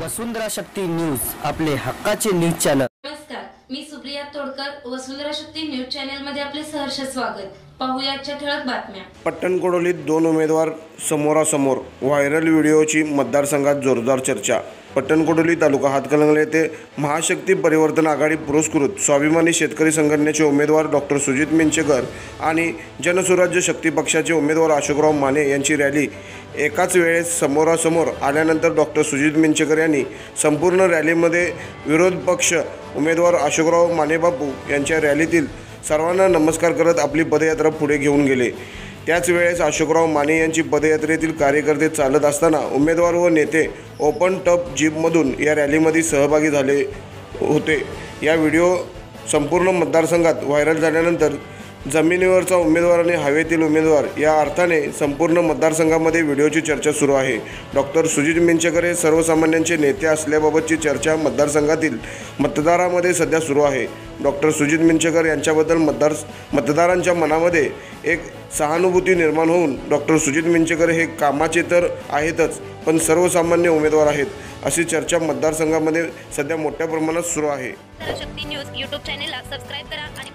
वसुंधरा शक्ती news आपले हक्काचे news channel. नमस्कार, मी सुप्रिया तोडकर, वसुंधरा शक्ती न्यूज चॅनल मध्ये आपले सहर्ष स्वागत। पाहूया आजच्या ठळक बातम्या। पट्टणकोडोलीत दोन उमेदवार समोरासमोर, व्हायरल व्हिडिओची मतदारसंघात जोरदार चर्चा। पट्टणकोडोली तालुका हातकणंगले येथे महाशक्ती परिवर्तन आघाडी पुरस्कृत स्वाभिमानी शेतकरी संघटनेचे उमेदवार डॉक्टर सुजित मिंचेकर आणि जनसुराज्य शक्ती पक्षाचे उमेदवार अशोकराव माने यांची रॅली एकाच वेळेस समोरासमोर आल्यानंतर डॉक्टर सुजित मिंचेकर यांनी संपूर्ण रॅलीमध्ये विरोध पक्ष उमेदवार अशोकराव माने बापू यांच्या रॅलीतील सर्वांना नमस्कार करत आपली पदयात्रा पुढे घेऊन गेले। त्याच वेळेस अशोकराव माने यांची पदयात्रेतील कार्यकर्ते चालत असताना उमेदवार व नेते ओपन टप जीपमधून या रॅलीमध्ये सहभागी झाले होते। या व्हिडिओ संपूर्ण मतदारसंघात व्हायरल झाल्यानंतर जमिनीवरचा उमेदवार आणि हवेतील उमेदवार या अर्थाने संपूर्ण मतदारसंघामध्ये व्हिडिओची चर्चा सुरू आहे। डॉक्टर सुजित मिंचेकर हे सर्वसामान्यांचे नेते असल्याबाबतची चर्चा मतदारसंघातील मतदारांमध्ये सध्या सुरू आहे। डॉक्टर सुजित मिंचेकर यांच्याबद्दल मतदारांच्या मनामध्ये एक सहानुभूती निर्माण होऊन डॉक्टर सुजित मिंचेकर हे कामाचे तर आहेतच, पण सर्वसामान्य उमेदवार आहेत अशी चर्चा मतदारसंघामध्ये सध्या मोठ्या प्रमाणात सुरू आहे। शक्ती न्यूज YouTube चॅनेलला सबस्क्राइब करा आणि